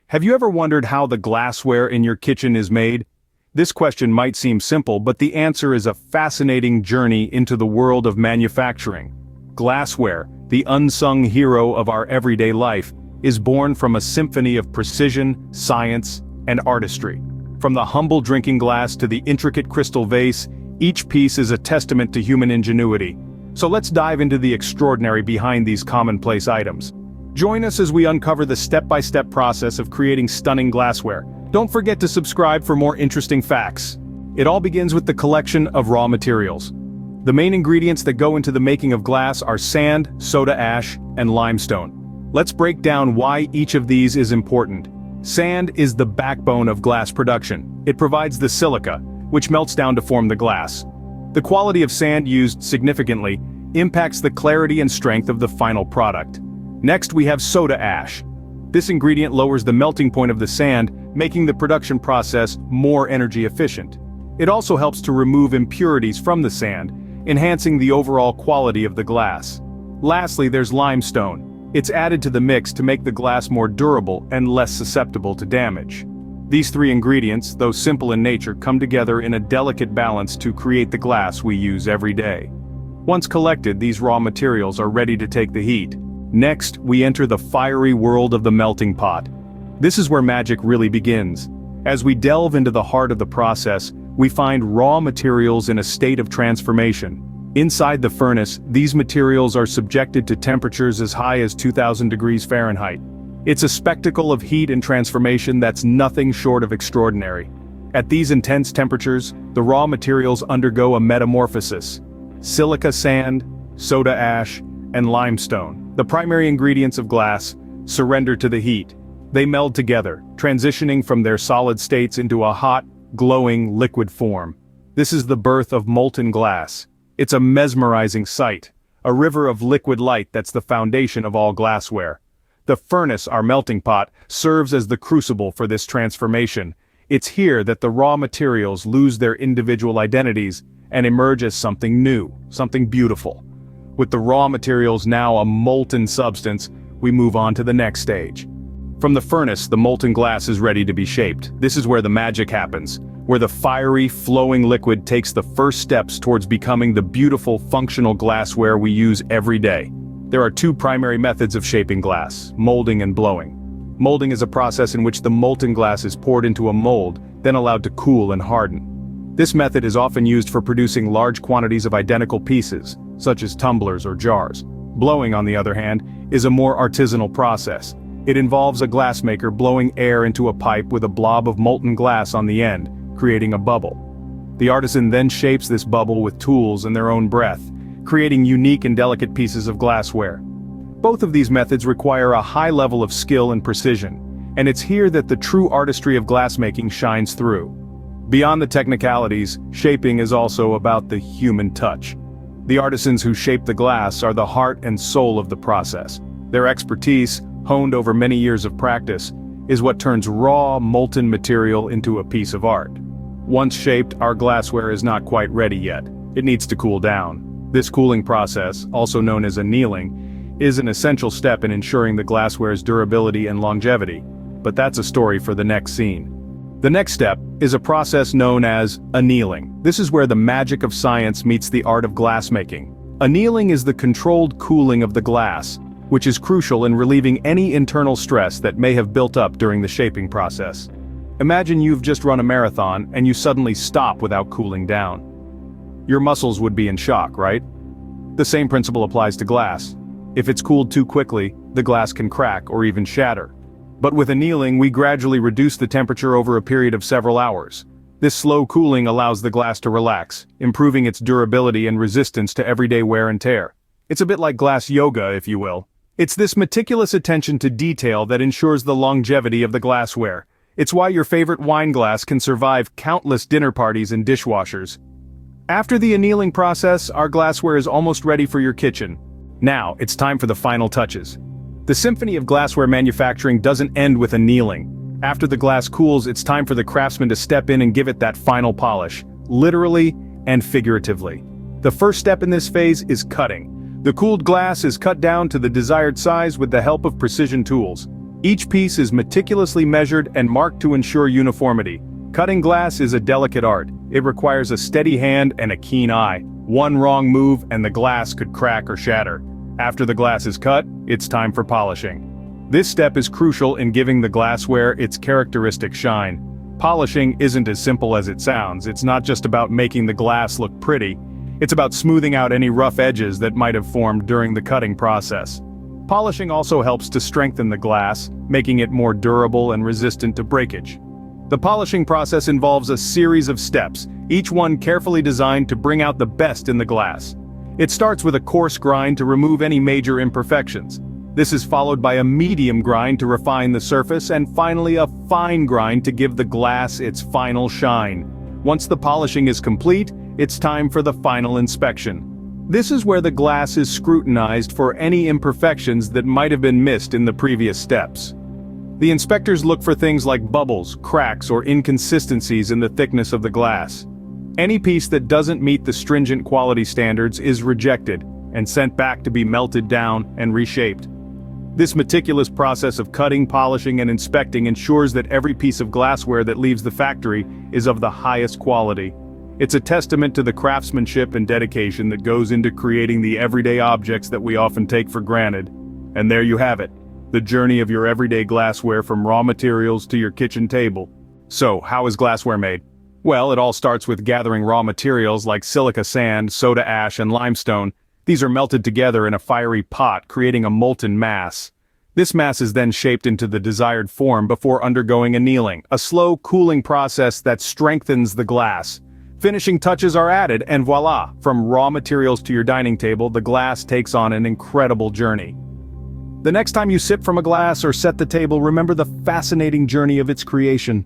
Have you ever wondered how the glassware in your kitchen is made? This question might seem simple, but the answer is a fascinating journey into the world of manufacturing. Glassware, the unsung hero of our everyday life, is born from a symphony of precision, science, and artistry. From the humble drinking glass to the intricate crystal vase, each piece is a testament to human ingenuity. So let's dive into the extraordinary behind these commonplace items. Join us as we uncover the step-by-step process of creating stunning glassware. Don't forget to subscribe for more interesting facts. It all begins with the collection of raw materials. The main ingredients that go into the making of glass are sand, soda ash, and limestone. Let's break down why each of these is important. Sand is the backbone of glass production. It provides the silica, which melts down to form the glass. The quality of sand used significantly impacts the clarity and strength of the final product. Next, we have soda ash. This ingredient lowers the melting point of the sand, making the production process more energy efficient. It also helps to remove impurities from the sand, enhancing the overall quality of the glass. Lastly, there's limestone. It's added to the mix to make the glass more durable and less susceptible to damage. These three ingredients, though simple in nature, come together in a delicate balance to create the glass we use every day. Once collected, these raw materials are ready to take the heat. Next, we enter the fiery world of the melting pot. This is where magic really begins. As we delve into the heart of the process, we find raw materials in a state of transformation. Inside the furnace, these materials are subjected to temperatures as high as 2000 degrees Fahrenheit. It's a spectacle of heat and transformation that's nothing short of extraordinary. At these intense temperatures, the raw materials undergo a metamorphosis. Silica sand, soda ash, and limestone, the primary ingredients of glass, surrender to the heat. They meld together, transitioning from their solid states into a hot, glowing liquid form. This is the birth of molten glass. It's a mesmerizing sight, a river of liquid light that's the foundation of all glassware. The furnace, our melting pot, serves as the crucible for this transformation. It's here that the raw materials lose their individual identities and emerge as something new, something beautiful. With the raw materials now a molten substance, we move on to the next stage. From the furnace, the molten glass is ready to be shaped. This is where the magic happens, where the fiery, flowing liquid takes the first steps towards becoming the beautiful, functional glassware we use every day. There are two primary methods of shaping glass: molding and blowing. Molding is a process in which the molten glass is poured into a mold, then allowed to cool and harden. This method is often used for producing large quantities of identical pieces, such as tumblers or jars. Blowing, on the other hand, is a more artisanal process. It involves a glassmaker blowing air into a pipe with a blob of molten glass on the end, creating a bubble. The artisan then shapes this bubble with tools and their own breath, creating unique and delicate pieces of glassware. Both of these methods require a high level of skill and precision, and it's here that the true artistry of glassmaking shines through. Beyond the technicalities, shaping is also about the human touch. The artisans who shape the glass are the heart and soul of the process. Their expertise, honed over many years of practice, is what turns raw, molten material into a piece of art. Once shaped, our glassware is not quite ready yet. It needs to cool down. This cooling process, also known as annealing, is an essential step in ensuring the glassware's durability and longevity. But that's a story for the next scene. The next step is a process known as annealing. This is where the magic of science meets the art of glassmaking. Annealing is the controlled cooling of the glass, which is crucial in relieving any internal stress that may have built up during the shaping process. Imagine you've just run a marathon and you suddenly stop without cooling down. Your muscles would be in shock, right? The same principle applies to glass. If it's cooled too quickly, the glass can crack or even shatter. But with annealing, we gradually reduce the temperature over a period of several hours. This slow cooling allows the glass to relax, improving its durability and resistance to everyday wear and tear. It's a bit like glass yoga, if you will. It's this meticulous attention to detail that ensures the longevity of the glassware. It's why your favorite wine glass can survive countless dinner parties and dishwashers. After the annealing process, our glassware is almost ready for your kitchen. Now, it's time for the final touches. The symphony of glassware manufacturing doesn't end with annealing. After the glass cools, it's time for the craftsman to step in and give it that final polish, literally and figuratively. The first step in this phase is cutting. The cooled glass is cut down to the desired size with the help of precision tools. Each piece is meticulously measured and marked to ensure uniformity. Cutting glass is a delicate art. It requires a steady hand and a keen eye. One wrong move and the glass could crack or shatter. After the glass is cut, it's time for polishing. This step is crucial in giving the glassware its characteristic shine. Polishing isn't as simple as it sounds. It's not just about making the glass look pretty. It's about smoothing out any rough edges that might have formed during the cutting process. Polishing also helps to strengthen the glass, making it more durable and resistant to breakage. The polishing process involves a series of steps, each one carefully designed to bring out the best in the glass. It starts with a coarse grind to remove any major imperfections. This is followed by a medium grind to refine the surface, and finally a fine grind to give the glass its final shine. Once the polishing is complete, it's time for the final inspection. This is where the glass is scrutinized for any imperfections that might have been missed in the previous steps. The inspectors look for things like bubbles, cracks, or inconsistencies in the thickness of the glass. Any piece that doesn't meet the stringent quality standards is rejected and sent back to be melted down and reshaped. This meticulous process of cutting, polishing, and inspecting ensures that every piece of glassware that leaves the factory is of the highest quality. It's a testament to the craftsmanship and dedication that goes into creating the everyday objects that we often take for granted. And there you have it, the journey of your everyday glassware from raw materials to your kitchen table. So, how is glassware made? Well, it all starts with gathering raw materials like silica sand, soda ash, and limestone. These are melted together in a fiery pot, creating a molten mass. This mass is then shaped into the desired form before undergoing annealing, a slow cooling process that strengthens the glass. Finishing touches are added, and voila, from raw materials to your dining table, the glass takes on an incredible journey. The next time you sip from a glass or set the table, remember the fascinating journey of its creation.